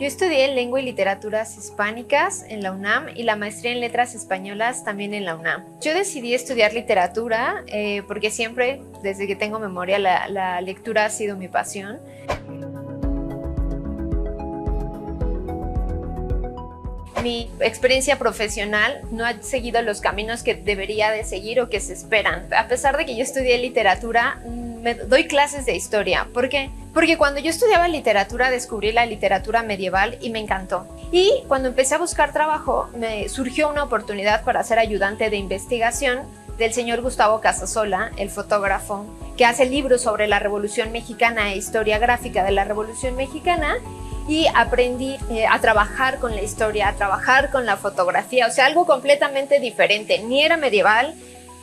Yo estudié Lengua y Literaturas Hispánicas en la UNAM y la maestría en Letras Españolas también en la UNAM. Yo decidí estudiar literatura porque siempre, desde que tengo memoria, la lectura ha sido mi pasión. Mi experiencia profesional no ha seguido los caminos que debería de seguir o que se esperan. A pesar de que yo estudié literatura, me doy clases de historia. ¿Por qué? Porque cuando yo estudiaba literatura descubrí la literatura medieval y me encantó. Y cuando empecé a buscar trabajo, me surgió una oportunidad para ser ayudante de investigación del señor Gustavo Casasola, el fotógrafo, que hace libros sobre la Revolución Mexicana e historia gráfica de la Revolución Mexicana. Y aprendí a trabajar con la historia, a trabajar con la fotografía, o sea, algo completamente diferente. Ni era medieval,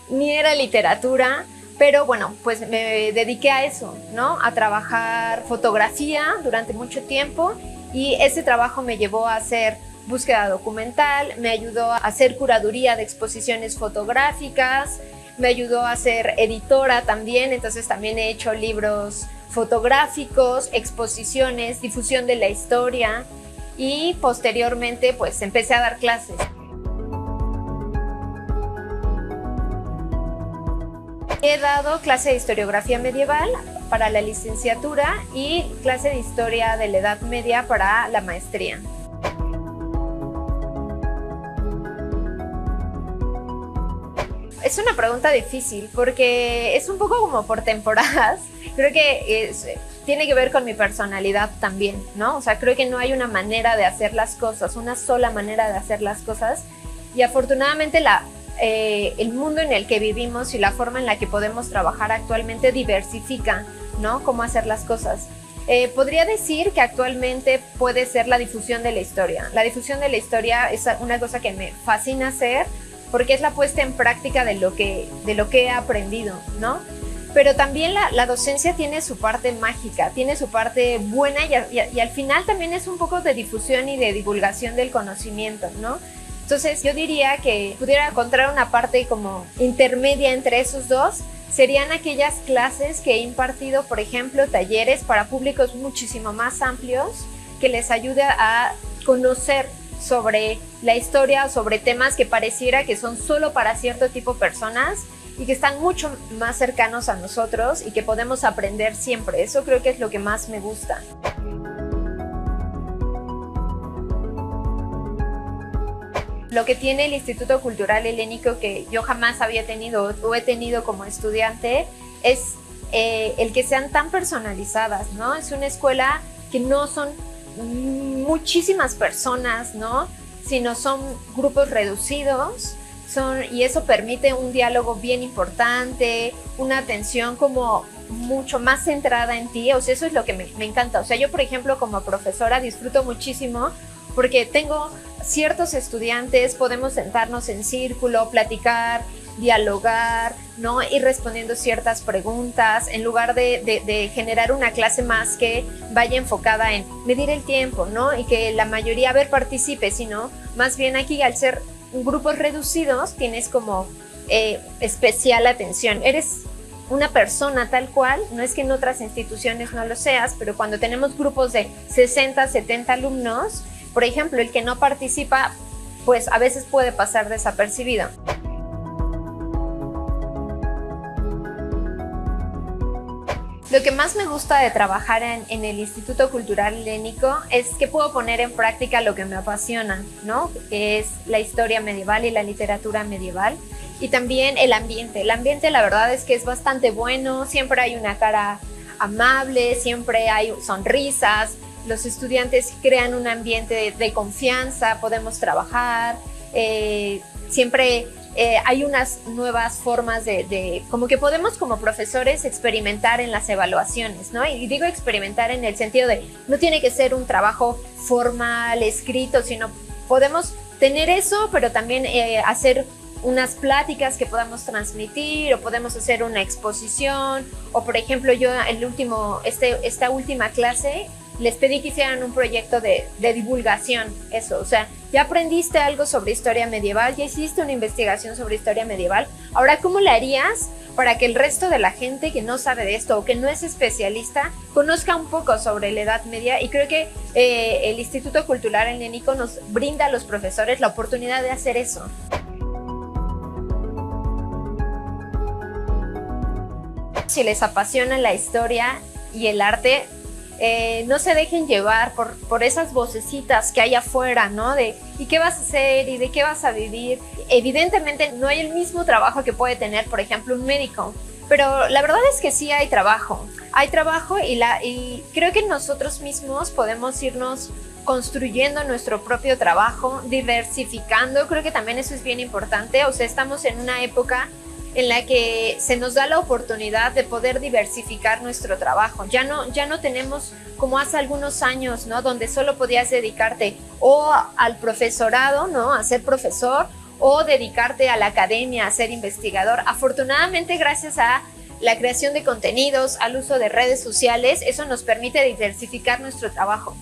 ni era literatura, pero bueno, pues me dediqué a eso, ¿no? A trabajar fotografía durante mucho tiempo y ese trabajo me llevó a hacer búsqueda documental, me ayudó a hacer curaduría de exposiciones fotográficas, me ayudó a ser editora también, entonces también he hecho libros fotográficos, exposiciones, difusión de la historia y posteriormente pues empecé a dar clases. He dado clase de historiografía medieval para la licenciatura y clase de historia de la Edad Media para la maestría. Es una pregunta difícil porque es un poco como por temporadas. Creo que tiene que ver con mi personalidad también, ¿no? O sea, creo que no hay una manera de hacer las cosas, una sola manera de hacer las cosas. Y afortunadamente el mundo en el que vivimos y la forma en la que podemos trabajar actualmente diversifica, ¿no? Cómo hacer las cosas. Podría decir que actualmente puede ser la difusión de la historia. La difusión de la historia es una cosa que me fascina hacer porque es la puesta en práctica de lo que he aprendido, ¿no? Pero también la docencia tiene su parte mágica, tiene su parte buena y al final también es un poco de difusión y de divulgación del conocimiento, ¿no? Entonces yo diría que pudiera encontrar una parte como intermedia entre esos dos, serían aquellas clases que he impartido, por ejemplo, talleres para públicos muchísimo más amplios que les ayude a conocer sobre la historia, sobre temas que pareciera que son solo para cierto tipo de personas y que están mucho más cercanos a nosotros y que podemos aprender siempre. Eso creo que es lo que más me gusta. Lo que tiene el Instituto Cultural Helénico que yo jamás había tenido o he tenido como estudiante es el que sean tan personalizadas, ¿no? Es una escuela que no son muchísimas personas, ¿no? Sino son grupos reducidos. Y eso permite un diálogo bien importante, una atención como mucho más centrada en ti, o sea, eso es lo que me encanta. O sea, yo, por ejemplo, como profesora disfruto muchísimo porque tengo ciertos estudiantes, podemos sentarnos en círculo, platicar, dialogar, ¿no? Ir respondiendo ciertas preguntas en lugar de generar una clase más que vaya enfocada en medir el tiempo, ¿no? Y que la mayoría, participe, sino más bien aquí al ser grupos reducidos tienes como especial atención. Eres una persona tal cual, no es que en otras instituciones no lo seas, pero cuando tenemos grupos de 60, 70 alumnos, por ejemplo, el que no participa, pues a veces puede pasar desapercibido. Lo que más me gusta de trabajar en el Instituto Cultural Helénico es que puedo poner en práctica lo que me apasiona, ¿no? Que es la historia medieval y la literatura medieval. Y también el ambiente. El ambiente, la verdad es que es bastante bueno, siempre hay una cara amable, siempre hay sonrisas, los estudiantes crean un ambiente de confianza, podemos trabajar, siempre hay unas nuevas formas como que podemos como profesores experimentar en las evaluaciones, ¿no? Y digo experimentar en el sentido de no tiene que ser un trabajo formal, escrito, sino podemos tener eso, pero también hacer unas pláticas que podamos transmitir o podemos hacer una exposición o, por ejemplo, yo esta última clase les pedí que hicieran un proyecto de divulgación, eso, o sea, ya aprendiste algo sobre historia medieval, ya hiciste una investigación sobre historia medieval, ahora, ¿cómo le harías para que el resto de la gente que no sabe de esto o que no es especialista conozca un poco sobre la Edad Media, y creo que el Instituto Cultural Heleníco nos brinda a los profesores la oportunidad de hacer eso. Si les apasiona la historia y el arte, no se dejen llevar por esas vocecitas que hay afuera, ¿no? De ¿y qué vas a hacer? ¿Y de qué vas a vivir? Evidentemente no hay el mismo trabajo que puede tener, por ejemplo, un médico, pero la verdad es que sí hay trabajo. Hay trabajo y creo que nosotros mismos podemos irnos construyendo nuestro propio trabajo, diversificando. Creo que también eso es bien importante. O sea, estamos en una época en la que se nos da la oportunidad de poder diversificar nuestro trabajo. Ya no tenemos como hace algunos años, ¿no? Donde solo podías dedicarte o al profesorado, ¿no? A ser profesor, o dedicarte a la academia, a ser investigador. Afortunadamente, gracias a la creación de contenidos, al uso de redes sociales, eso nos permite diversificar nuestro trabajo.